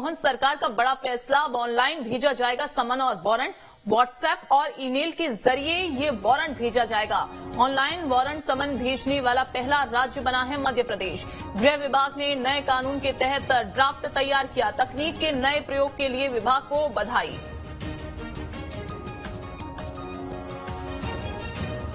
मोहन सरकार का बड़ा फैसला। अब ऑनलाइन भेजा जाएगा समन और वारंट। व्हाट्सएप और ईमेल के जरिए ये वारंट भेजा जाएगा। ऑनलाइन वारंट समन भेजने वाला पहला राज्य बना है मध्य प्रदेश। गृह विभाग ने नए कानून के तहत ड्राफ्ट तैयार किया। तकनीक के नए प्रयोग के लिए विभाग को बधाई।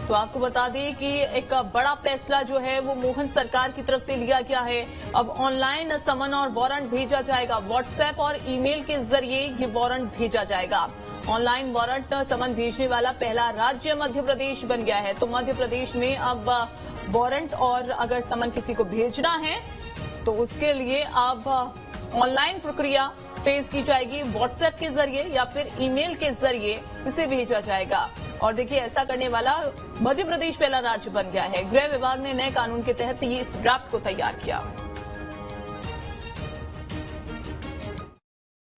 तो आपको बता दें कि एक बड़ा फैसला जो है वो मोहन सरकार की तरफ से लिया गया है। अब ऑनलाइन समन और वारंट भेजा जाएगा। व्हाट्सएप और ईमेल के जरिए ये वारंट भेजा जाएगा। ऑनलाइन वारंट समन भेजने वाला पहला राज्य मध्य प्रदेश बन गया है। तो मध्य प्रदेश में अब वारंट और अगर समन किसी को भेजना है तो उसके लिए अब ऑनलाइन प्रक्रिया तेज की जाएगी। व्हाट्सएप के जरिए या फिर ईमेल के जरिए इसे भेजा जाएगा। और देखिए, ऐसा करने वाला मध्य प्रदेश पहला राज्य बन गया है। गृह विभाग ने नए कानून के तहत ये इस ड्राफ्ट को तैयार किया।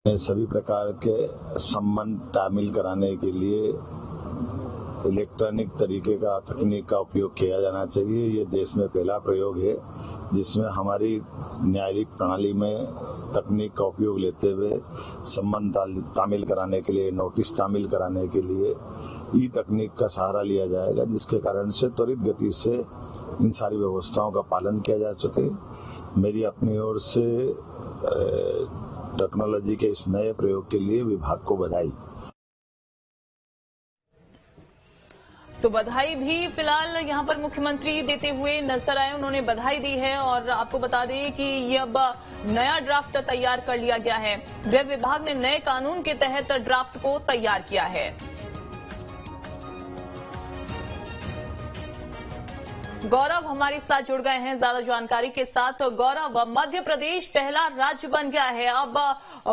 सभी प्रकार के सम्मान तामील कराने के लिए इलेक्ट्रॉनिक तरीके का तकनीक का उपयोग किया जाना चाहिए। ये देश में पहला प्रयोग है जिसमें हमारी न्यायिक प्रणाली में तकनीक का उपयोग लेते हुए सम्मान तामील कराने के लिए, नोटिस तामील कराने के लिए ई तकनीक का सहारा लिया जाएगा, जिसके कारण से त्वरित गति से इन सारी व्यवस्थाओं का पालन किया जा सके। मेरी अपनी ओर से टेक्नोलॉजी के इस नए प्रयोग के लिए विभाग को बधाई। तो बधाई भी फिलहाल यहां पर मुख्यमंत्री देते हुए नजर आए। उन्होंने बधाई दी है और आपको बता दें कि ये अब नया ड्राफ्ट तैयार कर लिया गया है। गृह विभाग ने नए कानून के तहत ड्राफ्ट को तैयार किया है। गौरव हमारे साथ जुड़ गए हैं ज्यादा जानकारी के साथ। गौरव, मध्य प्रदेश पहला राज्य बन गया है। अब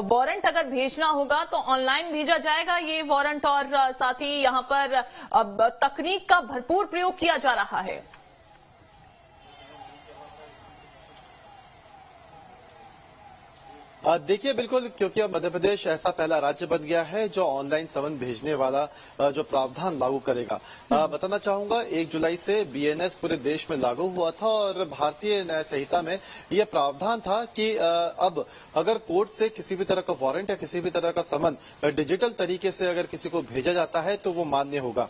वारंट अगर भेजना होगा तो ऑनलाइन भेजा जाएगा ये वारंट, और साथ ही यहां पर अब तकनीक का भरपूर प्रयोग किया जा रहा है। देखिए, बिल्कुल, क्योंकि अब मध्य प्रदेश ऐसा पहला राज्य बन गया है जो ऑनलाइन समन भेजने वाला जो प्रावधान लागू करेगा। बताना चाहूंगा 1 जुलाई से बीएनएस पूरे देश में लागू हुआ था और भारतीय न्याय संहिता में यह प्रावधान था कि अब अगर कोर्ट से किसी भी तरह का वारंट या किसी भी तरह का समन डिजिटल तरीके से अगर किसी को भेजा जाता है तो वो मान्य होगा।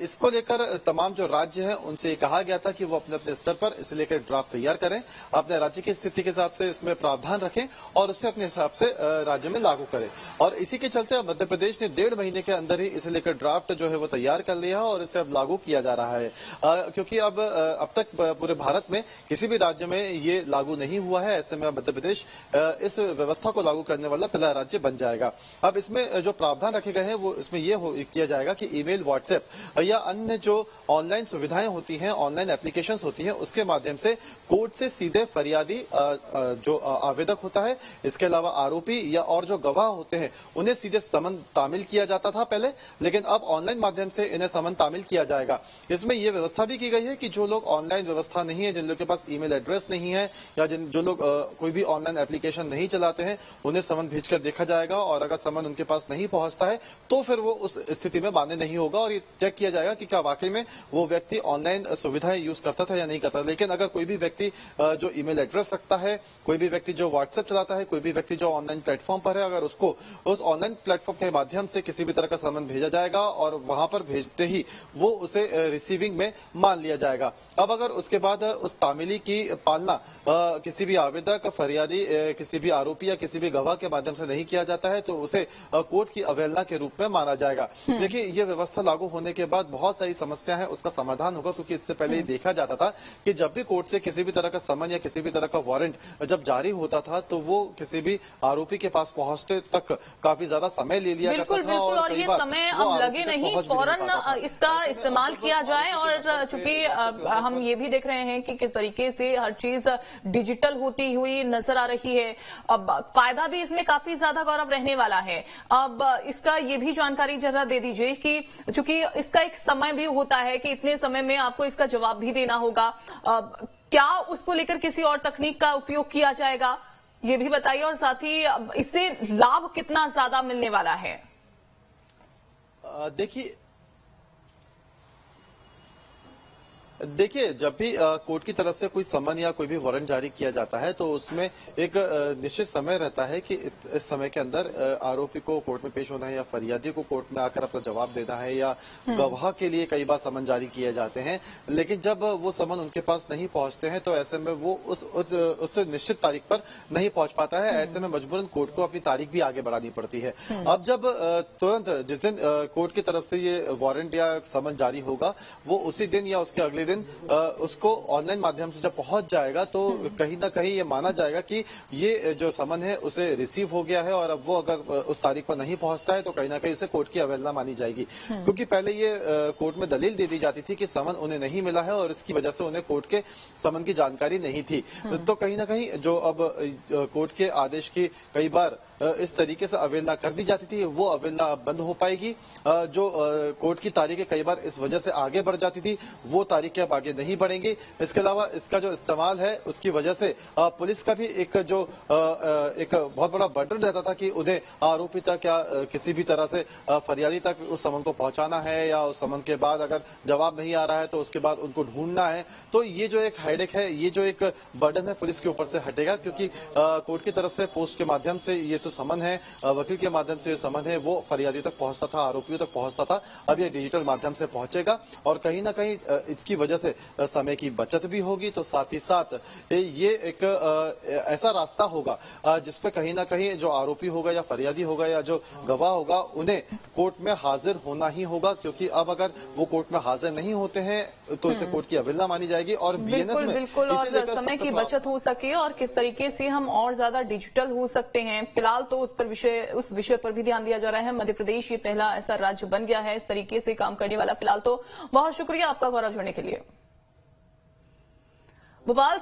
इसको लेकर तमाम जो राज्य हैं उनसे कहा गया था कि वो अपने अपने स्तर पर इसे लेकर ड्राफ्ट तैयार करें, अपने राज्य की स्थिति के हिसाब से इसमें प्रावधान रखें और अपने हिसाब से राज्य में लागू करें। और इसी के चलते अब मध्य प्रदेश ने 1.5 महीने के अंदर ही इसे लेकर ड्राफ्ट जो है वो तैयार कर लिया और इसे अब लागू किया जा रहा है। क्योंकि अब तक पूरे भारत में किसी भी राज्य में ये लागू नहीं हुआ है। ऐसे में मध्य प्रदेश इस व्यवस्था को लागू करने वाला पहला राज्य बन जाएगा। अब इसमें जो प्रावधान रखे गए हैं वो इसमें ये किया जाएगा कि ईमेल, व्हाट्सएप या अन्य जो ऑनलाइन सुविधाएं होती हैं, ऑनलाइन एप्लीकेशन होती हैं, उसके माध्यम से कोर्ट से सीधे फरियादी जो आवेदक होता है, इसके अलावा आरोपी या और जो गवाह होते हैं उन्हें सीधे समन तामील किया जाता था पहले, लेकिन अब ऑनलाइन माध्यम से इन्हें समन तामील किया जाएगा। इसमें यह व्यवस्था भी की गई है कि जो लोग ऑनलाइन व्यवस्था नहीं है, जिन लोगों के पास ईमेल एड्रेस नहीं है या जो लोग कोई भी ऑनलाइन एप्लीकेशन नहीं चलाते हैं, उन्हें समन भेजकर देखा जाएगा और अगर समन उनके पास नहीं पहुंचता है तो फिर वो उस स्थिति में मान्य नहीं होगा और ये चेक किया जाएगा कि क्या वाकई में वो व्यक्ति ऑनलाइन सुविधाएं यूज करता था या नहीं करता। लेकिन अगर कोई भी व्यक्ति जो ईमेल एड्रेस रखता है, कोई भी व्यक्ति जो व्हाट्सएप चलाता है, कोई भी व्यक्ति जो ऑनलाइन प्लेटफॉर्म पर है, अगर उसको उस ऑनलाइन प्लेटफॉर्म के माध्यम से किसी भी तरह का समन भेजा जाएगा और वहां पर भेजते ही वो उसे रिसीविंग में मान लिया जाएगा। अब अगर उसके बाद उस तामीली की पालना किसी भी आवेदक, फरियादी, किसी भी आरोपी या किसी भी गवाह के माध्यम से नहीं किया जाता है तो उसे कोर्ट की अवहेलना के रूप में माना जाएगा। देखिए, ये व्यवस्था लागू होने के बाद बहुत सारी समस्या है उसका समाधान होगा, क्योंकि इससे पहले ये देखा जाता था कि जब भी कोर्ट से किसी भी तरह का समन या किसी भी तरह का वारंट जब जारी होता था तो वो किसी भी आरोपी के पास पहुंचते तक काफी ज्यादा समय ले लिया जाता था और ये समय अब लगे नहीं, फौरन इसका इस्तेमाल किया जाए। और चूंकि हम ये भी देख रहे हैं कि किस तरीके से हर चीज डिजिटल होती हुई नजर आ रही है, अब फायदा भी इसमें काफी ज्यादा गौरव रहने वाला है। अब इसका ये भी जानकारी जरा दे दीजिए कि चूंकि इसका एक समय भी होता है कि इतने समय में आपको इसका जवाब भी देना होगा, क्या उसको लेकर किसी और तकनीक का उपयोग किया जाएगा, ये भी बताइए। और साथ ही इससे लाभ कितना ज्यादा मिलने वाला है? देखिए, जब भी कोर्ट की तरफ से कोई सम्मन या कोई भी वारंट जारी किया जाता है तो उसमें एक निश्चित समय रहता है कि इस समय के अंदर आरोपी को कोर्ट में पेश होना है या फरियादी को कोर्ट में आकर अपना जवाब देना है या गवाह के लिए कई बार सम्मन जारी किए जाते हैं। लेकिन जब वो सम्मन उनके पास नहीं पहुंचते हैं तो ऐसे में वो उस निश्चित तारीख पर नहीं पहुंच पाता है। ऐसे में मजबूरन कोर्ट को अपनी तारीख भी आगे बढ़ानी पड़ती है। अब जब तुरंत जिस दिन कोर्ट की तरफ से ये वारंट या सम्मन जारी होगा वो उसी दिन या उसके अगले दिन उसको ऑनलाइन माध्यम से जब पहुंच जाएगा तो कहीं ना कहीं ये माना जाएगा कि ये जो सम्मन है उसे रिसीव हो गया है और अब वो अगर उस तारीख पर नहीं पहुंचता है तो कहीं ना कहीं उसे कोर्ट की अवहेलना मानी जाएगी। क्योंकि पहले ये कोर्ट में दलील दे दी जाती थी कि सम्मन उन्हें नहीं मिला है और इसकी वजह से उन्हें कोर्ट के सम्मन की जानकारी नहीं थी। तो कहीं ना कहीं जो अब कोर्ट के आदेश की कई बार इस तरीके से अवहेलना कर दी जाती थी वो अवहेलना अब बंद हो पाएगी। जो कोर्ट की तारीखें कई बार इस वजह से आगे बढ़ जाती थी वो तारीखें अब आगे नहीं बढ़ेंगी। इसके अलावा इसका जो इस्तेमाल है उसकी वजह से पुलिस का भी एक बहुत बड़ा बर्डन रहता था कि उन्हें आरोपी तक या किसी भी तरह से फरियादी तक उस समन को पहुंचाना है या उस समन के बाद अगर जवाब नहीं आ रहा है तो उसके बाद उनको ढूंढना है। तो ये जो एक हेडेक है, ये जो एक बर्डन है पुलिस के ऊपर से हटेगा क्योंकि कोर्ट की तरफ से पोस्ट के माध्यम से ये जो समन है, वकील के माध्यम से समन है वो फरियादियों तक पहुंचता था, आरोपियों तक पहुंचता था। अब ये डिजिटल माध्यम से पहुंचेगा और कहीं ना कहीं इसकी वजह से समय की बचत भी होगी। तो साथ ही साथ ये एक ऐसा रास्ता होगा जिसपे कहीं ना कहीं जो आरोपी होगा या फरियादी होगा या जो गवाह होगा उन्हें कोर्ट में हाजिर होना ही होगा क्योंकि अब अगर वो कोर्ट में हाजिर नहीं होते हैं तो इसे कोर्ट की अवहेलना मानी जाएगी। और बीएनएस में बिल्कुल और समय की बचत हो सके और किस तरीके से हम और ज्यादा डिजिटल हो सकते हैं, फिलहाल तो उस विषय पर भी ध्यान दिया जा रहा है। मध्य प्रदेश ये पहला ऐसा राज्य बन गया है इस तरीके से काम करने वाला। फिलहाल तो बहुत शुक्रिया आपका गौरव जुड़ने के लिए। भोपाल से